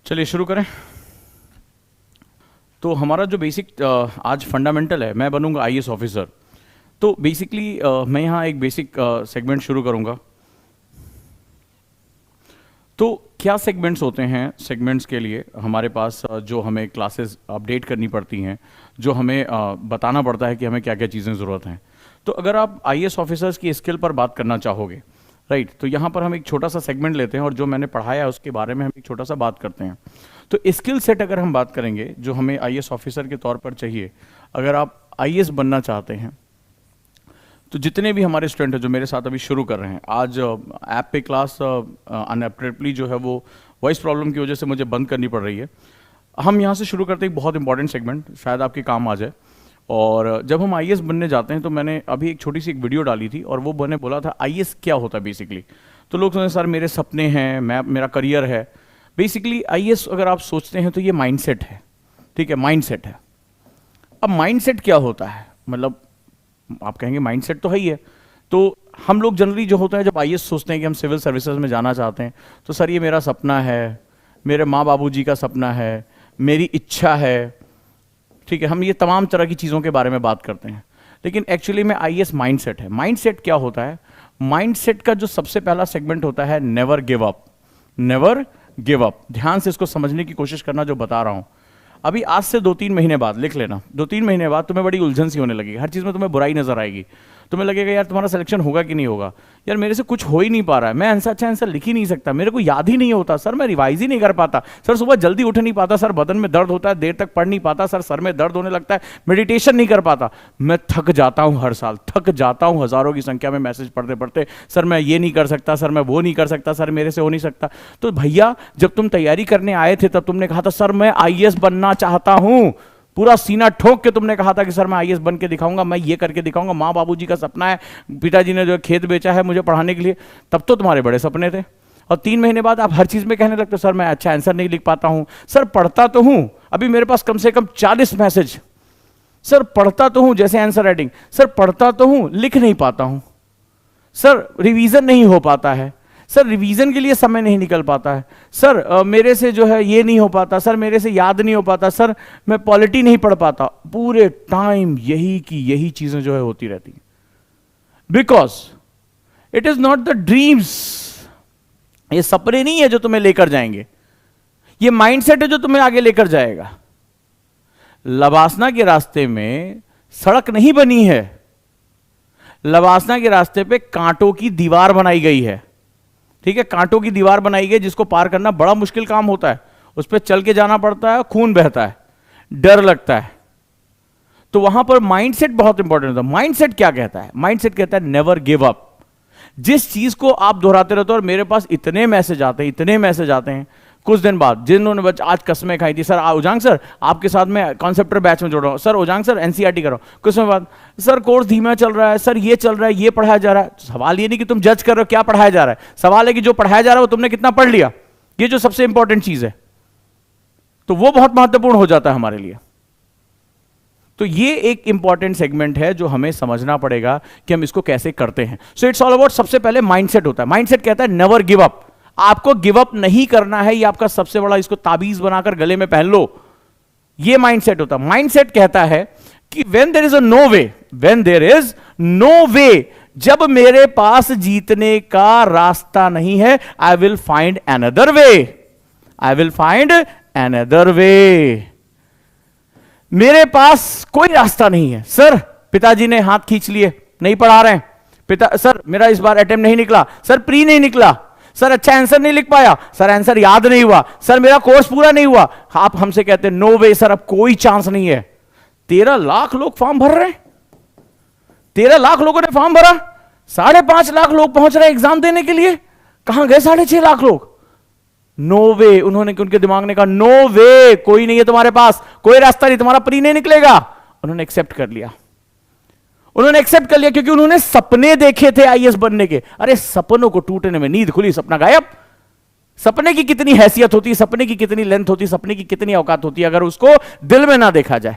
चलिए शुरू करें। तो हमारा जो बेसिक आज फंडामेंटल है, मैं बनूंगा आईएएस ऑफिसर। तो बेसिकली मैं यहाँ एक बेसिक सेगमेंट शुरू करूंगा। तो क्या सेगमेंट्स होते हैं? सेगमेंट्स के लिए हमारे पास जो हमें क्लासेस अपडेट करनी पड़ती हैं, जो हमें बताना पड़ता है कि हमें क्या क्या चीज़ें ज़रूरत हैं। तो अगर आप आईएएस ऑफिसर्स की स्किल पर बात करना चाहोगे, राइट, तो यहाँ पर हम एक छोटा सा सेगमेंट लेते हैं और जो मैंने पढ़ाया है उसके बारे में हम एक छोटा सा बात करते हैं। तो स्किल सेट अगर हम बात करेंगे जो हमें आईएएस ऑफिसर के तौर पर चाहिए, अगर आप आईएएस बनना चाहते हैं तो जितने भी हमारे स्टूडेंट हैं जो मेरे साथ अभी शुरू कर रहे हैं, आज ऐप पे क्लास अनएप्रेटली जो है वो वॉइस प्रॉब्लम की वजह से मुझे बंद करनी पड़ रही है। हम यहाँ से शुरू करते हैं एक बहुत इंपॉर्टेंट सेगमेंट, शायद आपके काम आ जाए। और जब हम आईएएस बनने जाते हैं तो मैंने अभी एक छोटी सी एक वीडियो डाली थी और वो मैंने बोला था आईएएस क्या होता है बेसिकली। तो लोग सोचते सर मेरे सपने हैं, मेरा करियर है। बेसिकली आईएएस अगर आप सोचते हैं तो ये माइंडसेट है, ठीक है, माइंडसेट है। अब माइंडसेट क्या होता है? मतलब आप कहेंगे माइंडसेट तो है ही है। तो हम लोग जनरली जो होता है जब आईएएस सोचते हैं कि हम सिविल सर्विसेज में जाना चाहते हैं, तो सर ये मेरा सपना है, मेरे माँ बाबूजी का सपना है, मेरी इच्छा है, ठीक है, हम ये तमाम तरह की चीज़ों के बारे में बात करते हैं। लेकिन एक्चुअली में आईएएस माइंडसेट है। माइंडसेट क्या होता है? माइंडसेट का जो सबसे पहला सेगमेंट होता है never give up. Never give up, ध्यान से इसको समझने की कोशिश करना जो बता रहा हूं। अभी आज से 2-3 महीने बाद लिख लेना, 2-3 महीने बाद तुम्हें बड़ी उलझन सी होने लगेगी, हर चीज़ में तुम्हें बुराई नजर आएगी। तुम्हें लगेगा यार तुम्हारा सिलेक्शन होगा कि नहीं होगा, यार मेरे से कुछ हो ही नहीं पा रहा है, मैं आंसर अच्छा आंसर लिख ही नहीं सकता, मेरे को याद ही नहीं होता, सर मैं रिवाइज ही नहीं कर पाता, सर सुबह जल्दी उठ नहीं पाता, सर बदन में दर्द होता है, देर तक पढ़ नहीं पाता, सर में दर्द होने लगता है, मेडिटेशन नहीं कर पाता, मैं थक जाता हूं, हर साल थक जाता हूं, हजारों की संख्या में मैसेज पढ़ते पढ़ते, सर मैं ये नहीं कर सकता, सर मैं वो नहीं कर सकता, सर मेरे से हो नहीं सकता। तो भैया जब तुम तैयारी करने आए थे तब तुमने कहा था सर मैं आईएएस बनना चाहता हूं, पूरा सीना ठोक के तुमने कहा था कि सर मैं आईएएस बन के दिखाऊंगा, मैं ये करके दिखाऊंगा, माँ बाबूजी का सपना है, पिताजी ने जो खेत बेचा है मुझे पढ़ाने के लिए। तब तो तुम्हारे बड़े सपने थे। और 3 महीने बाद आप हर चीज में कहने लगते सर मैं अच्छा आंसर नहीं लिख पाता हूं, सर पढ़ता तो हूं, अभी मेरे पास कम से कम 40 मैसेज, सर पढ़ता तो हूं जैसे आंसर राइटिंग, सर पढ़ता तो हूं लिख नहीं पाता हूं, सर रिवीजन नहीं हो पाता है, सर रिवीजन के लिए समय नहीं निकल पाता है, सर मेरे से जो है ये नहीं हो पाता, सर मेरे से याद नहीं हो पाता, सर मैं पॉलिटी नहीं पढ़ पाता। पूरे टाइम यही की यही चीजें जो है होती रहती हैं। Because it is not the dreams, ये सपने नहीं है जो तुम्हें लेकर जाएंगे, ये माइंडसेट है जो तुम्हें आगे लेकर जाएगा। लवासना के रास्ते में सड़क नहीं बनी है, लवासना के रास्ते पे कांटों की दीवार बनाई गई है, ठीक है, कांटों की दीवार बनाई गई जिसको पार करना बड़ा मुश्किल काम होता है, उस पर चल के जाना पड़ता है, खून बहता है, डर लगता है। तो वहां पर माइंडसेट बहुत इंपॉर्टेंट होता है। माइंडसेट क्या कहता है? माइंडसेट कहता है नेवर गिव अप। जिस चीज को आप दोहराते रहते हो, और मेरे पास इतने मैसेज आते हैं, इतने मैसेज आते हैं, कुछ दिन बाद जिन्होंने आज कसमें खाई थी, सर उजांग सर आपके साथ में कॉन्सेप्टर बैच में जोड़ रहा हूं, सर उजांग सर एनसीईआरटी कर रहा हूं, कुछ समय बाद सर कोर्स धीमा चल रहा है, सर ये चल रहा है, ये पढ़ाया जा रहा है। सवाल ये नहीं कि तुम जज कर रहे हो क्या पढ़ाया जा रहा है, सवाल है कि जो पढ़ाया जा रहा है वो तुमने कितना पढ़ लिया, ये जो सबसे इंपॉर्टेंट चीज है। तो वो बहुत महत्वपूर्ण हो जाता है हमारे लिए। तो ये एक इंपॉर्टेंट सेगमेंट है जो हमें समझना पड़ेगा कि हम इसको कैसे करते हैं। सो इट्स ऑल अबाउट, सबसे पहले माइंडसेट होता है। माइंडसेट कहता है नेवर गिव अप, आपको गिव अप नहीं करना है, ये आपका सबसे बड़ा, इसको ताबीज बनाकर गले में पहन लो, ये माइंडसेट होता है। माइंडसेट कहता है कि when there is a no way, when there is no way, जब मेरे पास जीतने का रास्ता नहीं है, I will find another way, I will find another way. मेरे पास कोई रास्ता नहीं है, सर पिताजी ने हाथ खींच लिए, नहीं पढ़ा रहे हैं, सर मेरा इस बार अटेम्प्ट नहीं निकला, सर प्री नहीं निकला, सर अच्छा आंसर नहीं लिख पाया, सर आंसर याद नहीं हुआ, सर मेरा कोर्स पूरा नहीं हुआ। आप हमसे कहते हैं नो वे सर, अब कोई चांस नहीं है। 13 लाख लोग फॉर्म भर रहे हैं, 13 लाख लोगों ने फॉर्म भरा, 5.5 लाख लोग पहुंच रहे हैं एग्जाम देने के लिए, कहां गए 6.5 लाख लोग? नो वे, उन्होंने, उनके दिमाग ने कहा नो वे, कोई नहीं है तुम्हारे पास, कोई रास्ता नहीं, तुम्हारा प्री नहीं निकलेगा। उन्होंने एक्सेप्ट कर लिया, उन्होंने एक्सेप्ट कर लिया क्योंकि उन्होंने सपने देखे थे आईएएस बनने के। अरे सपनों को टूटने में नींद खुली सपना गायब। सपने की कितनी हैसियत होती है, सपने की कितनी लेंथ होती है, सपने की कितनी औकात होती है अगर उसको दिल में ना देखा जाए।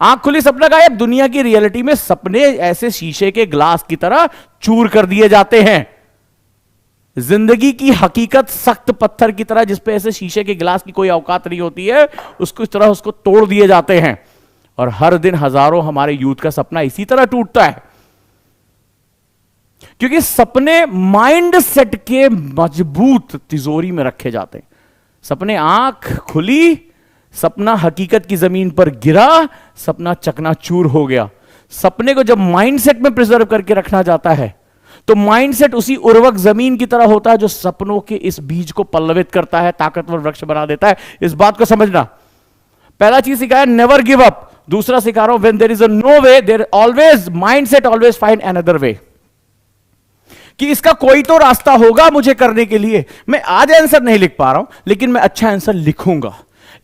आंख खुली सपना गायब। दुनिया की रियलिटी में सपने ऐसे शीशे के ग्लास की तरह चूर कर दिए जाते हैं। जिंदगी की हकीकत सख्त पत्थर की तरह, जिसपे ऐसे शीशे के गिलास की कोई औकात नहीं होती है, उसको इस तरह उसको तोड़ दिए जाते हैं। और हर दिन हजारों हमारे यूथ का सपना इसी तरह टूटता है, क्योंकि सपने माइंड सेट के मजबूत तिजोरी में रखे जाते हैं। सपने आंख खुली, सपना हकीकत की जमीन पर गिरा, सपना चकनाचूर हो गया। सपने को जब माइंडसेट में प्रिजर्व करके रखना जाता है, तो माइंडसेट उसी उर्वरक जमीन की तरह होता है जो सपनों के इस बीज को पल्लवित करता है, ताकतवर वृक्ष बना देता है। इस बात को समझना। पहला चीज सिखाया, नेवर गिव अप। दूसरा सिखा रहा हूं, when there is a no way, there always mindset always find another way, कि इसका कोई तो रास्ता होगा मुझे करने के लिए। मैं आज आंसर नहीं लिख पा रहा हूं, लेकिन मैं अच्छा आंसर लिखूंगा।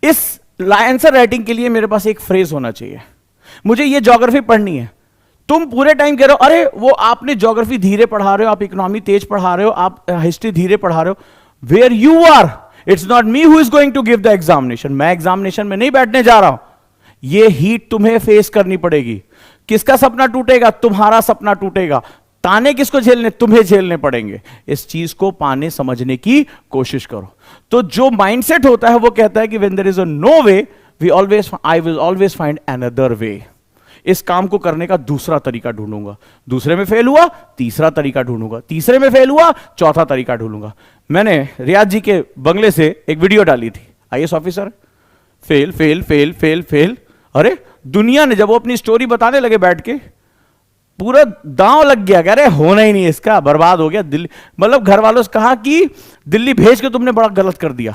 इस आंसर राइटिंग के लिए मेरे पास एक फ्रेज होना चाहिए। मुझे ये ज्योग्राफी पढ़नी है, तुम पूरे टाइम कह रहे हो अरे वो आपने ज्योग्राफी धीरे पढ़ा रहे हो, आप इकोनॉमी तेज पढ़ा रहे हो, आप हिस्ट्री धीरे पढ़ा रहे हो। Where you are, it's not me who is going to give the examination. मैं एग्जामिनेशन में नहीं बैठने जा रहा हूं। ये हीट तुम्हें फेस करनी पड़ेगी। किसका सपना टूटेगा? तुम्हारा सपना टूटेगा। ताने किसको झेलने? तुम्हें झेलने पड़ेंगे। इस चीज को पाने समझने की कोशिश करो। तो जो माइंडसेट होता है वो कहता है कि when there is a no way, I will always find another way. इस काम को करने का दूसरा तरीका ढूंढूंगा। दूसरे में फेल हुआ, तीसरा तरीका ढूंढूंगा। तीसरे में फेल हुआ, चौथा तरीका ढूंढूंगा। मैंने रियाज जी के बंगले से एक वीडियो डाली थी, IAS officer fail fail fail fail fail. अरे दुनिया ने जब वो अपनी स्टोरी बताने लगे बैठ के, पूरा दांव लग गया, कह रहे होना ही नहीं इसका, बर्बाद हो गया दिल्ली। मतलब घर वालों से कहा कि दिल्ली भेज के तुमने बड़ा गलत कर दिया,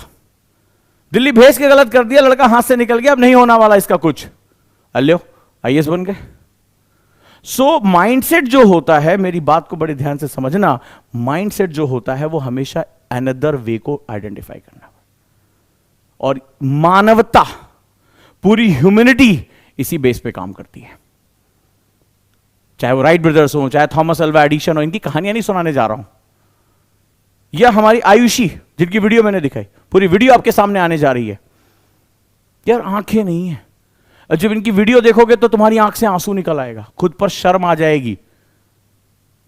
दिल्ली भेज के गलत कर दिया, लड़का हाथ से निकल गया, अब नहीं होना वाला इसका कुछ। अल्यो आईएएस बन गए। सो माइंडसेट जो होता है, मेरी बात को बड़े ध्यान से समझना, माइंडसेट जो होता है वो हमेशा अनदर वे को आइडेंटिफाई करना। और मानवता, पूरी ह्यूमैनिटी इसी बेस पे काम करती है। चाहे वो राइट ब्रदर्स हो, चाहे थॉमस अल्वा एडिसन हो, इनकी कहानियां नहीं सुनाने जा रहा हूं। यह हमारी आयुषी, जिनकी वीडियो मैंने दिखाई, पूरी वीडियो आपके सामने आने जा रही है। यार आंखें नहीं है, जब इनकी वीडियो देखोगे तो तुम्हारी आंख से आंसू निकल आएगा, खुद पर शर्म आ जाएगी।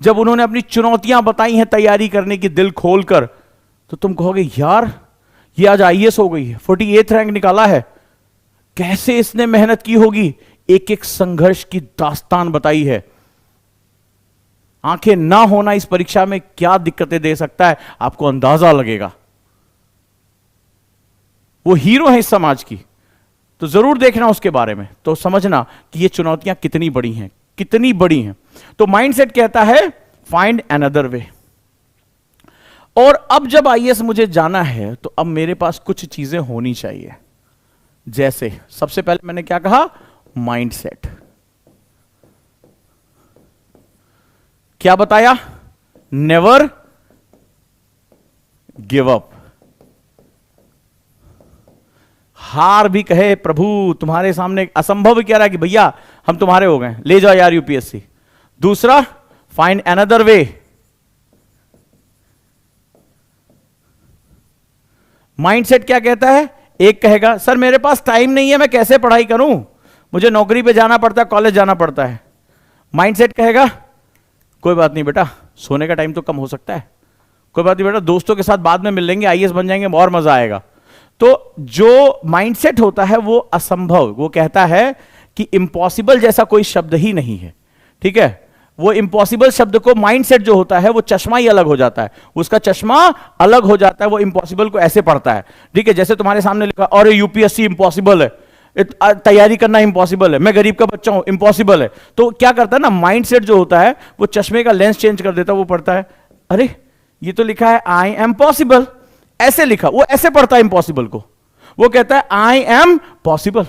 जब उन्होंने अपनी चुनौतियां बताई हैं तैयारी करने की दिल खोलकर, तो तुम कहोगे यार ये आज आईएएस हो गई है, 48 रैंक निकाला है, कैसे इसने मेहनत की होगी। एक एक संघर्ष की दास्तान बताई है। आंखें ना होना इस परीक्षा में क्या दिक्कतें दे सकता है, आपको अंदाजा लगेगा। वो हीरो है इस समाज की, तो जरूर देखना उसके बारे में, तो समझना कि ये चुनौतियां कितनी बड़ी हैं, कितनी बड़ी हैं। तो माइंडसेट कहता है फाइंड अनदर वे। और अब जब आईएएस मुझे जाना है, तो अब मेरे पास कुछ चीजें होनी चाहिए। जैसे सबसे पहले मैंने क्या कहा, माइंडसेट। क्या बताया? Never give up. हार भी कहे प्रभु तुम्हारे सामने असंभव कह रहा है कि भैया हम तुम्हारे हो गए, ले जाओ यार यूपीएससी। दूसरा, फाइंड अनदर वे। माइंडसेट क्या कहता है? एक कहेगा सर मेरे पास टाइम नहीं है, मैं कैसे पढ़ाई करूं, मुझे नौकरी पे जाना पड़ता है, कॉलेज जाना पड़ता है। माइंडसेट कहेगा कोई बात नहीं बेटा, सोने का टाइम तो कम हो सकता है, कोई बात नहीं बेटा, दोस्तों के साथ बाद में मिल लेंगे, आईएएस बन जाएंगे और मजा आएगा। तो जो माइंडसेट होता है वो असंभव, वो कहता है कि इम्पॉसिबल जैसा कोई शब्द ही नहीं है। ठीक है, वो इम्पॉसिबल शब्द को माइंडसेट जो होता है वो चश्मा ही अलग हो जाता है, उसका चश्मा अलग हो जाता है, वो इम्पॉसिबल को ऐसे पढ़ता है। ठीक है, जैसे तुम्हारे सामने लिखा और यूपीएससी इम्पॉसिबल है, तैयारी करना इम्पॉसिबल है, मैं गरीब का बच्चा हूं इम्पॉसिबल है। तो क्या करता है ना, माइंडसेट जो होता है वो चश्मे का लेंस चेंज कर देता है, वो पढ़ता है अरे ये तो लिखा है आई एम पॉसिबल, ऐसे लिखा, वो ऐसे पढ़ता है इम्पॉसिबल को, वो कहता है आई एम पॉसिबल,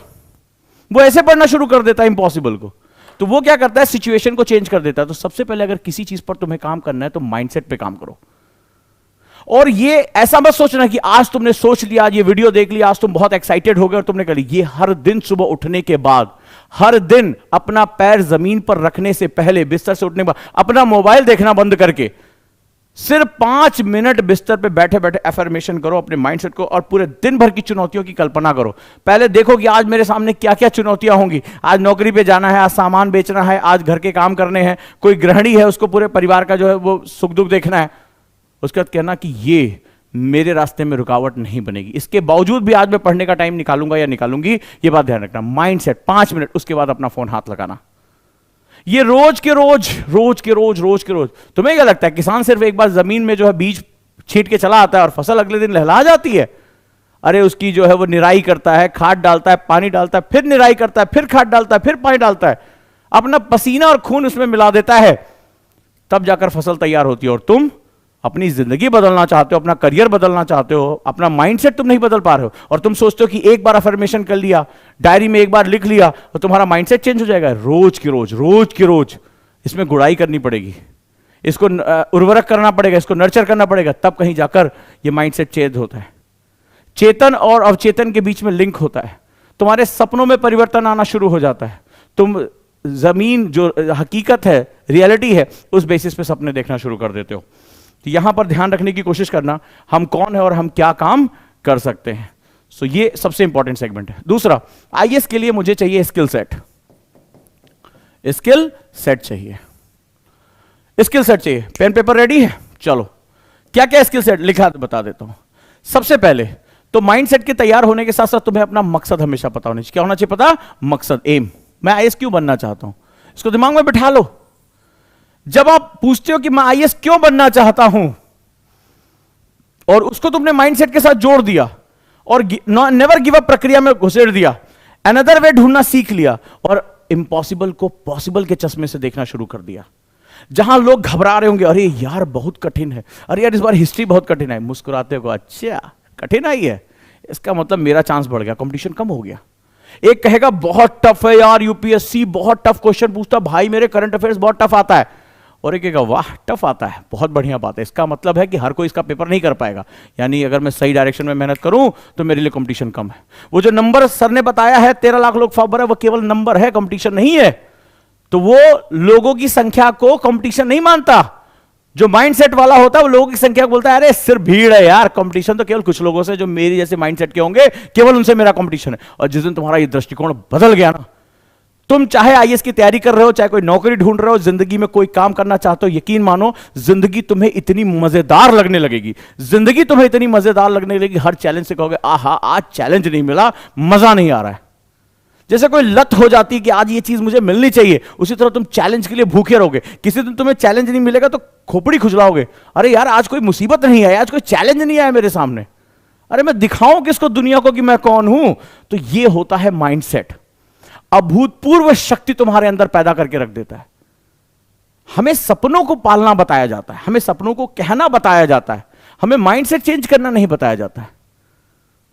वो ऐसे पढ़ना शुरू कर देता है इम्पॉसिबल को। तो वो क्या करता है, सिचुएशन को चेंज कर देता है। तो सबसे पहले अगर किसी चीज पर तुम्हें काम करना है तो माइंडसेट पे काम करो। और ये ऐसा मत सोचना कि आज तुमने सोच लिया, आज ये वीडियो देख लिया, आज तुम बहुत एक्साइटेड हो गए और तुमने कर ली। ये हर दिन सुबह उठने के बाद, हर दिन अपना पैर जमीन पर रखने से पहले, बिस्तर से उठने के बाद, अपना मोबाइल देखना बंद करके सिर्फ 5 मिनट बिस्तर पे बैठे बैठे एफर्मेशन करो अपने माइंडसेट को, और पूरे दिन भर की चुनौतियों की कल्पना करो। पहले देखो कि आज मेरे सामने क्या क्या चुनौतियां होंगी। आज नौकरी पे जाना है, आज सामान बेचना है, आज घर के काम करने हैं, कोई गृहिणी है उसको पूरे परिवार का जो है वो सुख दुख देखना है। उसके बाद कहना कि ये मेरे रास्ते में रुकावट नहीं बनेगी, इसके बावजूद भी आज मैं पढ़ने का टाइम निकालूंगा या निकालूंगी, ये बात ध्यान रखना। माइंड सेट 5 मिनट, उसके बाद अपना फोन हाथ लगाना। ये रोज के रोज रोज के रोज रोज के रोज। तुम्हें क्या लगता है किसान सिर्फ एक बार जमीन में जो है बीज छींट के चला आता है और फसल अगले दिन लहला जाती है? अरे उसकी जो है वो निराई करता है, खाद डालता है, पानी डालता है, फिर निराई करता है, फिर खाद डालता है, फिर पानी डालता है, अपना पसीना और खून उसमें मिला देता है, तब जाकर फसल तैयार होती है। और तुम अपनी जिंदगी बदलना चाहते हो, अपना करियर बदलना चाहते हो, अपना माइंडसेट तुम नहीं बदल पा रहे हो, और तुम सोचते हो कि एक बार अफर्मेशन कर लिया, डायरी में एक बार लिख लिया तो तुम्हारा माइंडसेट चेंज हो जाएगा। रोज के रोज रोज के रोज इसमें गुड़ाई करनी पड़ेगी, इसको उर्वरक करना पड़ेगा, इसको नर्चर करना पड़ेगा, तब कहीं जाकर ये माइंडसेट चेंज होता है। चेतन और अवचेतन के बीच में लिंक होता है। तुम्हारे सपनों में परिवर्तन आना शुरू हो जाता है। तुम जमीन जो हकीकत है, रियलिटी है, उस बेसिस पे सपने देखना शुरू कर देते हो। तो यहां पर ध्यान रखने की कोशिश करना, हम कौन है और हम क्या काम कर सकते हैं। सो ये सबसे इंपॉर्टेंट सेगमेंट है। दूसरा, आईएएस के लिए मुझे चाहिए स्किल सेट। स्किल सेट चाहिए, स्किल सेट चाहिए। पेन पेपर रेडी है? चलो, क्या क्या स्किल सेट लिखा बता देता हूं। सबसे पहले तो माइंडसेट के तैयार होने के साथ साथ तुम्हें अपना मकसद हमेशा पता होना चाहिए। क्या होना चाहिए पता? मकसद, एम। मैं आईएएस क्यों बनना चाहता हूं, इसको दिमाग में बिठा लो। जब आप पूछते हो कि मैं आईएएस क्यों बनना चाहता हूं, और उसको तुमने माइंडसेट के साथ जोड़ दिया और नेवर गिव अप प्रक्रिया में घुसेड़ दिया, अनदर वे ढूंढना सीख लिया, और इम्पॉसिबल को पॉसिबल के चश्मे से देखना शुरू कर दिया। जहां लोग घबरा रहे होंगे, अरे यार बहुत कठिन है, अरे यार इस बार हिस्ट्री बहुत कठिन है, मुस्कुराते हो, अच्छा कठिन आई है, इसका मतलब मेरा चांस बढ़ गया, कंपटीशन कम हो गया। एक कहेगा बहुत टफ है यार, यूपीएससी बहुत टफ क्वेश्चन पूछता, भाई मेरे करंट अफेयर्स बहुत टफ आता है। और एक कहेगा वाह टफ आता है, बहुत बढ़िया बात है, इसका मतलब है कि हर कोई इसका पेपर नहीं कर पाएगा, यानी अगर मैं सही डायरेक्शन में मेहनत करूं तो मेरे लिए कंपटीशन कम है। वो जो नंबर सर ने बताया है 13 लाख लोग फॉर्म भरे, वो केवल नंबर है, कंपटीशन नहीं है। तो वो लोगों की संख्या को कंपटीशन नहीं मानता। जो माइंडसेट वाला होता है वो लोगों की संख्या को बोलता है अरे सिर्फ भीड़ है यार, कंपटीशन तो केवल कुछ लोगों से जो मेरी जैसे माइंडसेट के होंगे, केवल उनसे मेरा कंपटीशन है। और जिस दिन तुम्हारा ये दृष्टिकोण बदल गया ना, तुम चाहे आईएएस की तैयारी कर रहे हो, चाहे कोई नौकरी ढूंढ रहे हो, जिंदगी में कोई काम करना चाहते हो, यकीन मानो जिंदगी तुम्हें इतनी मजेदार लगने लगेगी, जिंदगी तुम्हें इतनी मजेदार लगने लगेगी, हर चैलेंज से कहोगे आहा आज चैलेंज नहीं मिला, मजा नहीं आ रहा है। जैसे कोई लत हो जाती है कि आज ये चीज मुझे मिलनी चाहिए, उसी तरह तुम चैलेंज के लिए भूखे रहोगे। किसी दिन तुम्हें चैलेंज नहीं मिलेगा तो खोपड़ी खुजलाओगे, अरे यार आज कोई मुसीबत नहीं आई, आज कोई चैलेंज नहीं आया मेरे सामने, अरे मैं दिखाऊं किसको दुनिया को कि मैं कौन हूं। तो ये होता है माइंडसेट, अभूतपूर्व शक्ति तुम्हारे अंदर पैदा करके रख देता है। हमें सपनों को पालना बताया जाता है, हमें सपनों को कहना बताया जाता है, हमें माइंडसेट चेंज करना नहीं बताया जाता है।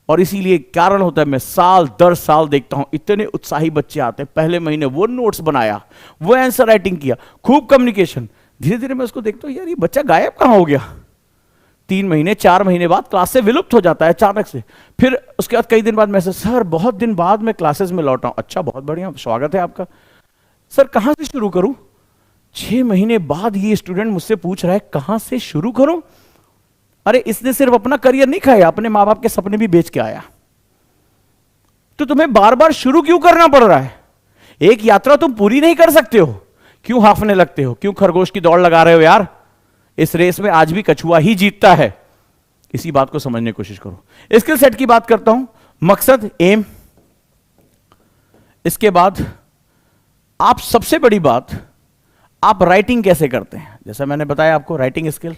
और इसीलिए कारण होता है, मैं साल दर साल देखता हूं इतने उत्साही बच्चे आते हैं, पहले महीने वो नोट्स बनाया, वो आंसर राइटिंग किया, खूब कम्युनिकेशन, धीरे धीरे मैं उसको देखता हूं यार ये बच्चा गायब कहां हो गया। 3 महीने 4 महीने बाद क्लास से विलुप्त हो जाता है अचानक से। फिर उसके बाद कई दिन बाद मैसेज, सर बहुत दिन बाद मैं क्लासेस में लौटा हूं। अच्छा बहुत बढ़िया, स्वागत है आपका। सर कहां से शुरू करूं? 6 महीने बाद ये स्टूडेंट मुझसे पूछ रहा है कहां से शुरू करूं। अरे इसने सिर्फ अपना करियर नहीं खाया, अपने मां बाप के सपने भी बेच के आया। तो तुम्हें बार बार शुरू क्यों करना पड़ रहा है? एक यात्रा तुम पूरी नहीं कर सकते हो, क्यों हाफने लगते हो, क्यों खरगोश की दौड़ लगा रहे हो यार? इस रेस में आज भी कछुआ ही जीतता है। इसी बात को समझने की कोशिश करो। स्किल सेट की बात करता हूं, मकसद, एम। इसके बाद आप सबसे बड़ी बात, आप राइटिंग कैसे करते हैं। जैसा मैंने बताया आपको राइटिंग स्किल,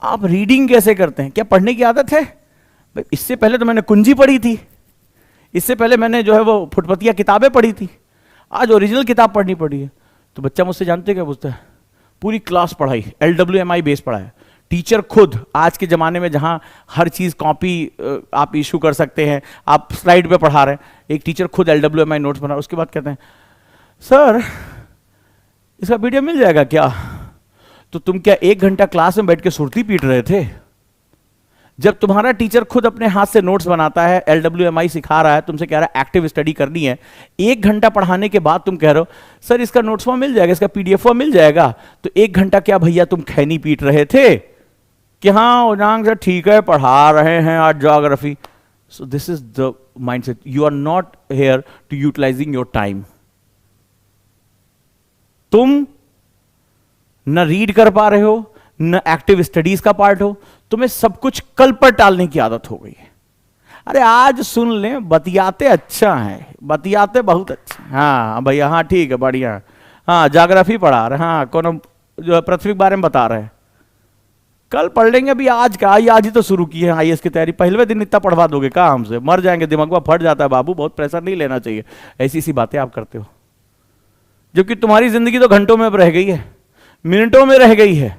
आप रीडिंग कैसे करते हैं, क्या पढ़ने की आदत है? इससे पहले तो मैंने कुंजी पढ़ी थी, इससे पहले मैंने जो है वो फुटपतिया किताबें पढ़ी थी, आज ओरिजिनल किताब पढ़नी पड़ी है। तो बच्चा मुझसे जानते क्या पूछता है, पूरी क्लास पढ़ाई, LWMI बेस पढ़ाया, टीचर खुद, आज के ज़माने में जहाँ हर चीज़ कॉपी आप इशू कर सकते हैं, आप स्लाइड पे पढ़ा रहे हैं, एक टीचर खुद LWMI नोट्स बना, उसके बाद कहते हैं सर इसका PDF मिल जाएगा क्या? तो तुम क्या 1 घंटा क्लास में बैठ के सुरती पीट रहे थे? जब तुम्हारा टीचर खुद अपने हाथ से नोट्स बनाता है, LWMI सिखा रहा है, तुमसे कह रहा है एक्टिव स्टडी करनी है, 1 घंटा पढ़ाने के बाद तुम कह रहे हो सर इसका नोट्स फॉर्म मिल जाएगा, इसका PDF फॉर्म मिल जाएगा, तो 1 घंटा क्या भैया तुम खैनी पीट रहे थे कि हाँ उजांग सर ठीक है पढ़ा रहे हैं आज geography. So this is the mindset, you are not here to utilising your time. तुम न रीड कर पा रहे हो, न एक्टिव स्टडीज का पार्ट हो, तुम्हें सब कुछ कल पर टालने की आदत हो गई है। अरे आज सुन लें, बतियाते अच्छा है, बतियाते बहुत अच्छा, हाँ भैया, हाँ ठीक है, बढ़िया, हाँ ज्योग्राफी पढ़ा रहे, हाँ कौन जो पृथ्वी के बारे में बता रहे हैं, कल पढ़ लेंगे, अभी आज का, आज ही तो शुरू की है आईएएस की तैयारी, पहले दिन इतना पढ़वा दोगे कहाँ हमसे, मर जाएंगे, दिमाग फट जाता है बाबू, बहुत प्रेशर नहीं लेना चाहिए, ऐसी सी बातें आप करते हो, जबकि तुम्हारी जिंदगी तो घंटों में अब रह गई है, मिनटों में रह गई है,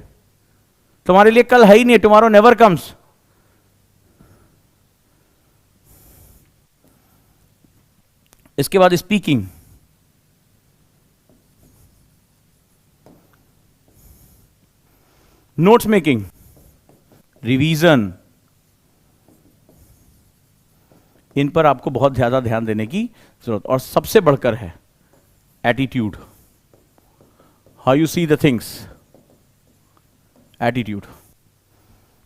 तुम्हारे लिए कल है ही नहीं, टुमारो नेवर कम्स। इसके बाद स्पीकिंग, नोट्स मेकिंग, रिवीजन, इन पर आपको बहुत ज्यादा ध्यान देने की जरूरत, और सबसे बढ़कर है attitude, how you see the things, attitude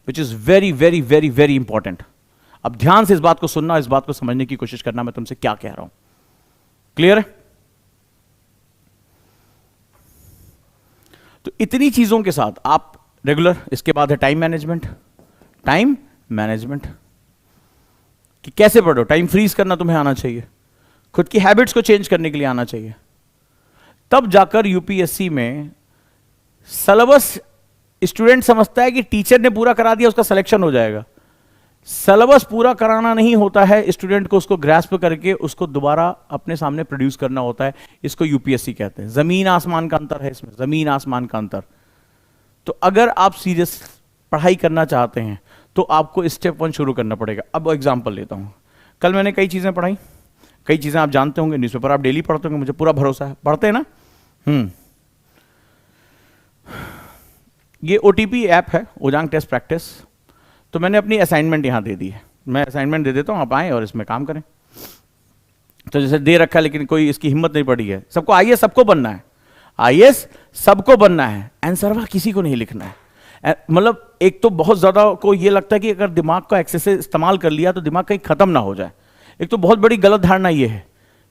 which is very very very very important. अब ध्यान से इस बात को सुनना, इस बात को समझने की कोशिश करना, मैं तुमसे क्या कह रहा हूं, क्लियर है? तो इतनी चीजों के साथ आप रेगुलर, इसके बाद है टाइम मैनेजमेंट, टाइम मैनेजमेंट कि कैसे पढ़ो, टाइम फ्रीज करना तुम्हें आना चाहिए, खुद की हैबिट्स को चेंज करने के लिए आना चाहिए, तब जाकर यूपीएससी में सिलेबस स्टूडेंट समझता है कि टीचर ने पूरा करा दिया उसका सिलेक्शन हो जाएगा। सिलेबस पूरा कराना नहीं होता है, स्टूडेंट को उसको ग्रास्प करके उसको दोबारा अपने सामने प्रोड्यूस करना होता है, इसको यूपीएससी कहते हैं। जमीन आसमान का अंतर है इसमें, जमीन आसमान का अंतर। तो अगर आप सीरियस पढ़ाई करना चाहते हैं तो आपको स्टेप 1 शुरू करना पड़ेगा। अब एग्जांपल लेता हूं, कल मैंने कई चीजें पढ़ाई, कई चीजें आप जानते होंगे, न्यूज़पेपर आप डेली पढ़ते होंगे, मुझे पूरा भरोसा है, पढ़ते हैं ना। ये ओटीपी ऐप है, ओजांग टेस्ट प्रैक्टिस, तो मैंने अपनी असाइनमेंट यहां दे दी है, मैं असाइनमेंट दे देता हूं, आप आएँ और इसमें काम करें। तो जैसे दे रखा है लेकिन कोई इसकी हिम्मत नहीं पड़ी है, सबको आईएएस सबको बनना है, आईएएस सबको बनना है, आंसर किसी को नहीं लिखना है। मतलब एक तो बहुत ज्यादा को ये लगता है कि अगर दिमाग का एक्सेस इस्तेमाल कर लिया तो दिमाग कहीं खत्म ना हो जाए। एक तो बहुत बड़ी गलत धारणा ये है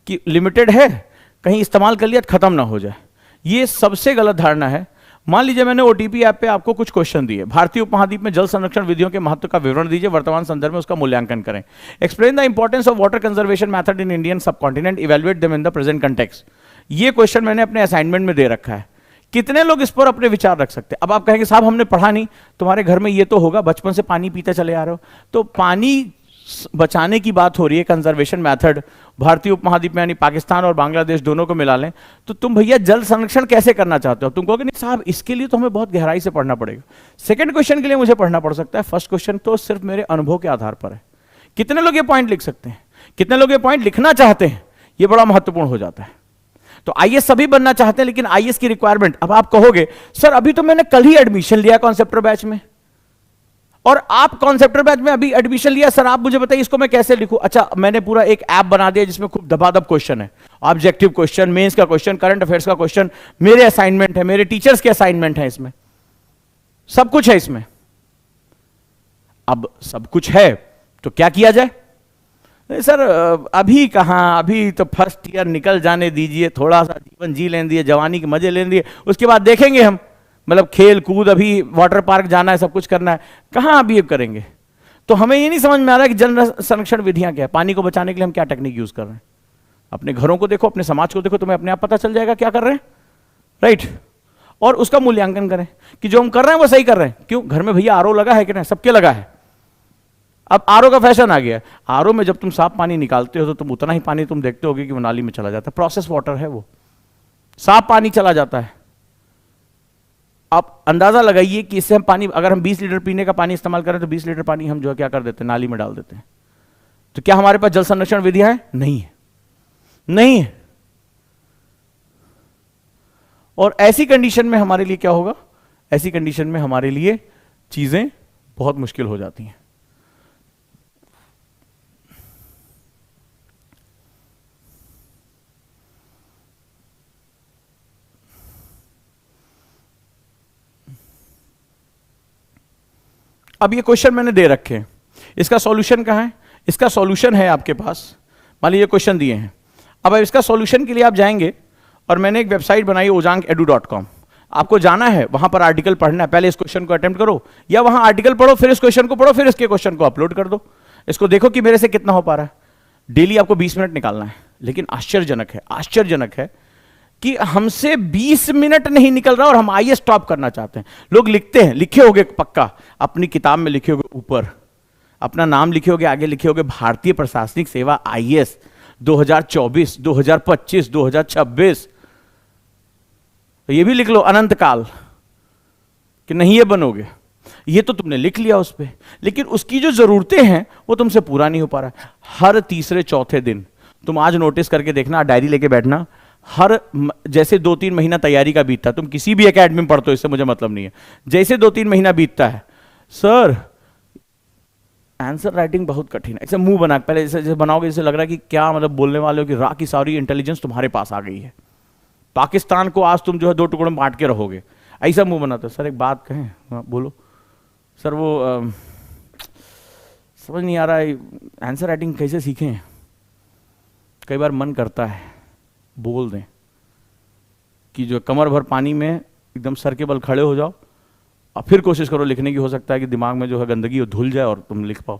कि लिमिटेड है, कहीं इस्तेमाल कर लिया तो खत्म ना हो जाए, ये सबसे गलत धारणा है। मान लीजिए मैंने ओटीपी ऐप पे आपको कुछ क्वेश्चन दिए, भारतीय उपमहाद्वीप में जल संरक्षण विधियों के महत्व का विवरण दीजिए, वर्तमान संदर्भ में उसका मूल्यांकन करें, explain the importance of water conservation method in Indian subcontinent, evaluate them in the present context. ये क्वेश्चन मैंने अपने असाइनमेंट में दे रखा है। कितने लोग इस पर अपने विचार रख सकते हैं? अब आप कहेंगे साहब हमने पढ़ा नहीं, तुम्हारे घर में ये तो होगा, बचपन से पानी पीते चले आ रहे हो, तो पानी बचाने की बात हो रही है, कंजर्वेशन मेथड, भारतीय उपमहाद्वीप में यानी पाकिस्तान और बांग्लादेश दोनों को मिला लें, तो तुम भैया जल संरक्षण कैसे करना चाहते हो? तुम कहोगे नहीं साहब इसके लिए तो हमें बहुत गहराई से पढ़ना पड़ेगा। सेकंड क्वेश्चन के लिए मुझे पढ़ना पड़ सकता है, फर्स्ट क्वेश्चन तो सिर्फ मेरे अनुभव के आधार पर है। कितने लोग ये पॉइंट लिख सकते हैं? कितने लोग ये पॉइंट लिखना चाहते हैं? ये बड़ा महत्वपूर्ण हो जाता है। तो आईएएस सभी बनना चाहते हैं, लेकिन आईएएस की रिक्वायरमेंट, अब आप कहोगे सर अभी तो मैंने कल ही एडमिशन लिया कॉन्सेप्टर बैच में, और आप कॉन्सेप्टर बैच में अभी एडमिशन लिया, सर आप मुझे बताइए इसको मैं कैसे लिखूं? अच्छा मैंने पूरा एक ऐप बना दिया जिसमें खूब दबादब क्वेश्चन है, ऑब्जेक्टिव क्वेश्चन, मेंस का क्वेश्चन, करंट अफेयर्स का क्वेश्चन, मेरे असाइनमेंट है, मेरे टीचर्स के असाइनमेंट है, इसमें सब कुछ है इसमें। अब सब कुछ है तो क्या किया जाए? सर अभी कहां, अभी तो फर्स्ट ईयर निकल जाने दीजिए, थोड़ा सा जीवन जी लेने दीजिए, जवानी के मजे लेने दीजिए, उसके बाद देखेंगे हम, मतलब खेल कूद, अभी वाटर पार्क जाना है, सब कुछ करना है, कहां अभी अब करेंगे? तो हमें ये नहीं समझ में आ रहा है कि जल संरक्षण विधियां क्या है, पानी को बचाने के लिए हम क्या टेक्निक यूज कर रहे हैं। अपने घरों को देखो, अपने समाज को देखो, तुम्हें अपने आप पता चल जाएगा क्या कर रहे हैं, राइट? और उसका मूल्यांकन करें कि जो हम कर रहे हैं वो सही कर रहे हैं। क्यों? घर में भैया आरओ लगा है कि नहीं? सबके लगा है। अब आरओ का फैशन आ गया। आरओ में जब तुम साफ पानी निकालते हो तो तुम उतना ही पानी तुम देखते होगे कि वो नाली में चला जाता है, प्रोसेस वाटर है वो, साफ पानी चला जाता है। आप अंदाजा लगाइए कि इससे हम पानी, अगर हम 20 लीटर पीने का पानी इस्तेमाल करें तो 20 लीटर पानी हम जो है क्या कर देते हैं, नाली में डाल देते हैं। तो क्या हमारे पास जल संरक्षण विधियां हैं? नहीं है, नहीं है। और ऐसी कंडीशन में हमारे लिए क्या होगा? ऐसी कंडीशन में हमारे लिए चीजें बहुत मुश्किल हो जाती हैं। अब ये क्वेश्चन मैंने दे रखे हैं, इसका सॉल्यूशन कहाँ है? इसका सॉल्यूशन है आपके पास, मान लीजिए क्वेश्चन दिए हैं। अब इसका सॉल्यूशन के लिए आप जाएंगे और मैंने एक वेबसाइट बनाई ojang.edu.com, आपको जाना है वहां पर आर्टिकल पढ़ना है, पहले इस क्वेश्चन को अटेम्प्ट करो, या वहां आर्टिकल पढ़ो फिर इस क्वेश्चन को पढ़ो फिर इसके क्वेश्चन को अपलोड कर दो, इसको देखो कि मेरे से कितना हो पा रहा है। डेली आपको 20 मिनट निकालना है। लेकिन आश्चर्यजनक है कि हमसे 20 मिनट नहीं निकल रहा और हम आईएएस टॉप करना चाहते हैं। लोग लिखते हैं, लिखे होगे पक्का, अपनी किताब में लिखे होगे, ऊपर अपना नाम लिखे होगे, आगे लिखे होगे भारतीय प्रशासनिक सेवा आईएएस 2024, 2025, 2026। तो ये भी लिख लो अनंत काल कि नहीं ये बनोगे। ये तो तुमने लिख लिया उस पे, लेकिन उसकी जो जरूरतें हैं वो तुमसे पूरा नहीं हो पा रहा है। हर तीसरे चौथे दिन तुम आज नोटिस करके देखना, डायरी लेके बैठना, हर जैसे 2-3 महीना तैयारी का बीतता है, तुम किसी भी एकेडमी में पढ़ते हो, इससे मुझे मतलब नहीं है, जैसे 2-3 महीना बीतता है, सर आंसर राइटिंग बहुत कठिन है, ऐसे मुंह बना पहले जैसे बनाओगे जैसे लग रहा है कि क्या मतलब बोलने वाले हो कि राह की सारी इंटेलिजेंस तुम्हारे पास आ गई है, पाकिस्तान को आज तुम जो है 2 टुकड़ों में बांट के रहोगे, ऐसा मुंह बनाते हो। सर एक बात कहें, हाँ, बोलो सर, वो समझ नहीं आ रहा है आंसर राइटिंग कैसे सीखें। कई बार मन करता है बोल दें कि जो कमर भर पानी में एकदम सर के बल खड़े हो जाओ और फिर कोशिश करो लिखने की, हो सकता है कि दिमाग में जो है गंदगी वो धुल जाए और तुम लिख पाओ।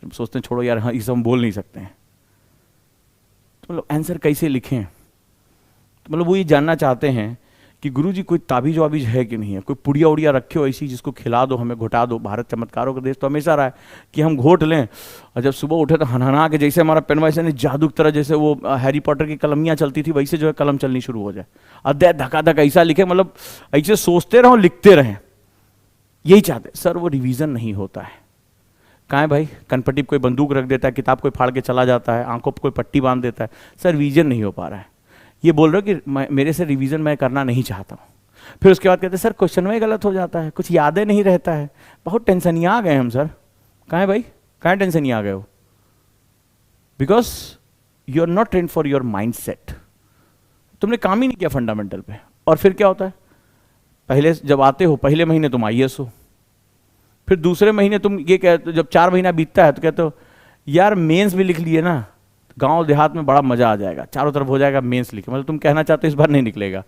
सोचते हैं छोड़ो यार, हाँ ये सब हम बोल नहीं सकते हैं, तो मतलब आंसर कैसे लिखें। तो मतलब वो ये जानना चाहते हैं कि गुरुजी कोई ताबीज वाबीज है कि नहीं है, कोई पुड़िया उड़िया रखे हो ऐसी जिसको खिला दो, हमें घुटा दो। भारत चमत्कारों का देश तो हमेशा रहा है कि हम घोट लें और जब सुबह उठे तो हनहना के जैसे हमारा पेन वैसे नहीं, जादू की तरह जैसे वो हैरी पॉटर की कलमियाँ चलती थी वैसे जो है कलम चलनी शुरू हो जाए, अध्याय धका धक ऐसा लिखे, मतलब ऐसे सोचते रहो लिखते रहें, यही चाहते। सर वो रिवीजन नहीं होता है। कहाँ है भाई, कनपट्टी कोई बंदूक रख देता है, किताब कोई फाड़ के चला जाता है, आंखों पर कोई पट्टी बांध देता है, सर रिवीजन नहीं हो पा रहा है। ये बोल रहे हो कि मेरे से रिवीजन मैं करना नहीं चाहता हूँ। फिर उसके बाद कहते हैं सर क्वेश्चन में गलत हो जाता है, कुछ यादें नहीं रहता है, बहुत टेंशन आ गए हम सर। कहाँ है भाई, कहाँ टेंशन आ गए हो? Because you are not train for your mind set, तुमने काम ही नहीं किया फंडामेंटल पे। और फिर क्या होता है, पहले जब आते हो पहले महीने तुम आईएएस हो, फिर दूसरे महीने तुम ये कहते हो, जब 4 महीना बीतता है तो कहते हो यार मेंस भी लिख लिए ना, गांव देहात में बड़ा मजा आ जाएगा, चारों तरफ हो जाएगा मेंस लिखे, मतलब तुम कहना चाहते हो इस बार नहीं निकलेगा।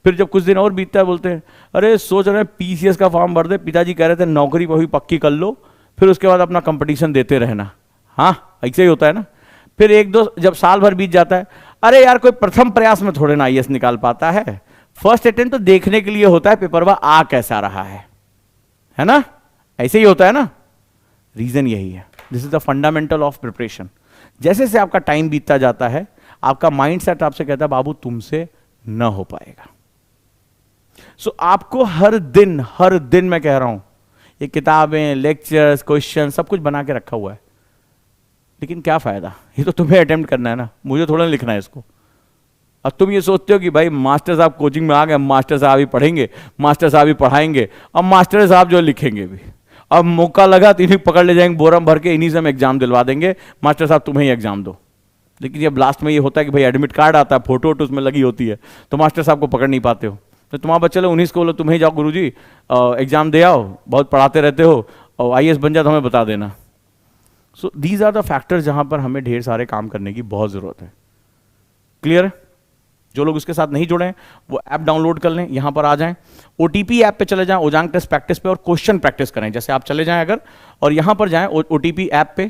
फिर जब कुछ दिन और बीतता है बोलते हैं अरे सोच रहे हैं पीसीएस का फॉर्म भर दे, पिताजी कह रहे थे नौकरी वही पक्की कर लो, फिर उसके बाद अपना कंपटीशन देते रहना। हाँ ऐसे ही होता है ना। फिर 1-2 जब साल भर बीत जाता है, अरे यार कोई प्रथम प्रयास में थोड़े ना आईएएस निकाल पाता है, फर्स्ट अटेम्प्ट तो देखने के लिए होता है पेपरवा आ कैसा रहा है ना, ऐसे ही होता है ना। रीजन यही है, this is the fundamental of preparation. जैसे जैसे आपका टाइम बीतता जाता है आपका माइंड सेट आपसे कहता है बाबू तुमसे न हो पाएगा। सो आपको हर दिन मैं कह रहा हूं, ये किताबें, लेक्चर्स, क्वेश्चन सब कुछ बना के रखा हुआ है, लेकिन क्या फायदा, ये तो तुम्हें अटेम्प्ट करना है ना, मुझे थोड़ा लिखना है इसको। अब तुम ये सोचते हो कि भाई मास्टर साहब कोचिंग में आ गए, मास्टर साहब ही पढ़ेंगे, मास्टर साहब ही पढ़ाएंगे, अब मास्टर साहब जो लिखेंगे भी, अब मौका लगा तो इन्हीं पकड़ ले जाएंगे बोरम भर के, इन्हीं से हम एग्जाम दिलवा देंगे, मास्टर साहब तुम्हें ही एग्जाम दो। लेकिन जब लास्ट में ये होता है कि भाई एडमिट कार्ड आता है, फोटो वोटो उसमें लगी होती है, तो मास्टर साहब को पकड़ नहीं पाते हो, तो तुम्हारा बच्चे लोग 19 को बोलो तुम्हें जाओ गुरुजी एग्जाम दे आओ, बहुत पढ़ाते रहते हो और आईएएस बन जाए तो हमें बता देना। So these are the factors जहां पर हमें ढेर सारे काम करने की बहुत जरूरत है। क्लियर है? जो लोग उसके साथ नहीं जुड़े हैं वो ऐप डाउनलोड कर लें, यहां पर आ जाएं, ओटीपी ऐप पे चले जाएं, ओजांग टेस्ट प्रैक्टिस पे, और क्वेश्चन प्रैक्टिस करें। जैसे आप चले जाएं अगर और यहां पर जाएं ओटीपी ऐप पे,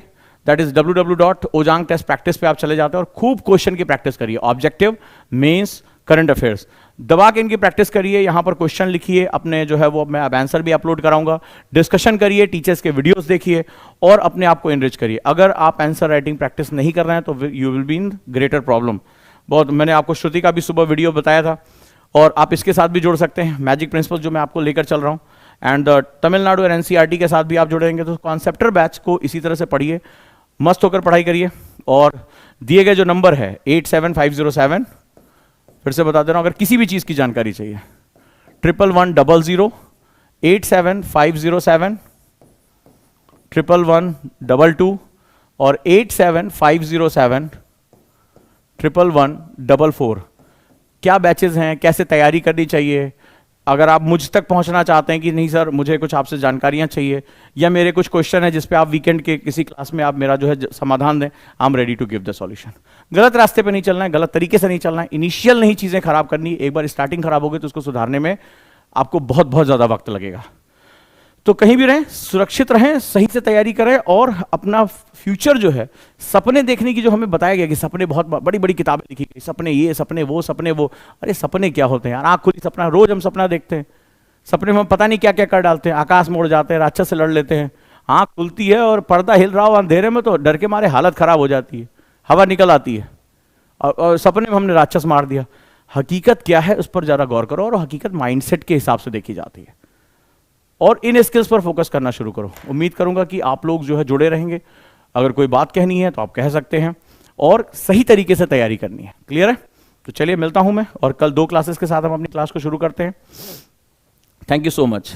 दैट इज www.ojangtestpractice पे आप चले जाते हैं और खूब क्वेश्चन की प्रैक्टिस करिए, ऑब्जेक्टिव, मेंस, करंट अफेयर्स, दबा के इनकी प्रैक्टिस करिए। यहां पर क्वेश्चन लिखिए अपने, जो है वो मैं अब आंसर भी अपलोड कराऊंगा, डिस्कशन करिए, टीचर्स के वीडियोस देखिए और अपने आप को एनरिच करिए। अगर आप आंसर राइटिंग प्रैक्टिस नहीं कर रहे हैं तो you will be in greater problem. बहुत, मैंने आपको श्रुति का भी सुबह वीडियो बताया था और आप इसके साथ भी जुड़ सकते हैं, मैजिक प्रिंसिपल जो मैं आपको लेकर चल रहा हूं, एंड तमिलनाडु और एनसीईआरटी के साथ भी आप जुड़ेंगे। तो कॉन्सेप्टर बैच को इसी तरह से पढ़िए, मस्त होकर पढ़ाई करिए। और दिए गए जो नंबर है 87507, फिर से बता दे रहा हूं, अगर किसी भी चीज की जानकारी चाहिए 1110 87507 1122 और 87507 1144। क्या बैचेस हैं, कैसे तैयारी करनी चाहिए, अगर आप मुझ तक पहुंचना चाहते हैं कि नहीं सर मुझे कुछ आपसे जानकारियां चाहिए, या मेरे कुछ क्वेश्चन है जिस पे आप वीकेंड के किसी क्लास में आप मेरा जो है समाधान दें, I am ready to give the solution. गलत रास्ते पे नहीं चलना है, गलत तरीके से नहीं चलना है, इनिशियल नहीं चीजें खराब करनी, एक बार स्टार्टिंग खराब हो गई तो उसको सुधारने में आपको बहुत बहुत ज़्यादा वक्त लगेगा। तो कहीं भी रहें, सुरक्षित रहें, सही से तैयारी करें और अपना फ्यूचर जो है, सपने देखने की जो हमें बताया गया कि सपने, बहुत बड़ी बड़ी किताबें लिखी गई, सपने ये, सपने वो, सपने वो। अरे सपने क्या होते हैं यार, आँख खुली सपना, रोज हम सपना देखते हैं, सपने में हम पता नहीं क्या क्या कर डालते हैं, आकाश में उड़ जाते हैं, राक्षस से लड़ लेते हैं, आँख खुलती है और पर्दा हिल रहा हो अंधेरे में तो डर के मारे हालत खराब हो जाती है, हवा निकल आती है और सपने में हमने राक्षस मार दिया। हकीकत क्या है उस पर ज़रा गौर करो, और हकीकत माइंडसेट के हिसाब से देखी जाती है, और इन स्किल्स पर फोकस करना शुरू करो। उम्मीद करूंगा कि आप लोग जो है जुड़े रहेंगे। अगर कोई बात कहनी है तो आप कह सकते हैं, और सही तरीके से तैयारी करनी है। क्लियर है? तो चलिए मिलता हूं मैं, और कल 2 क्लासेस के साथ हम अपनी क्लास को शुरू करते हैं। Thank you so much.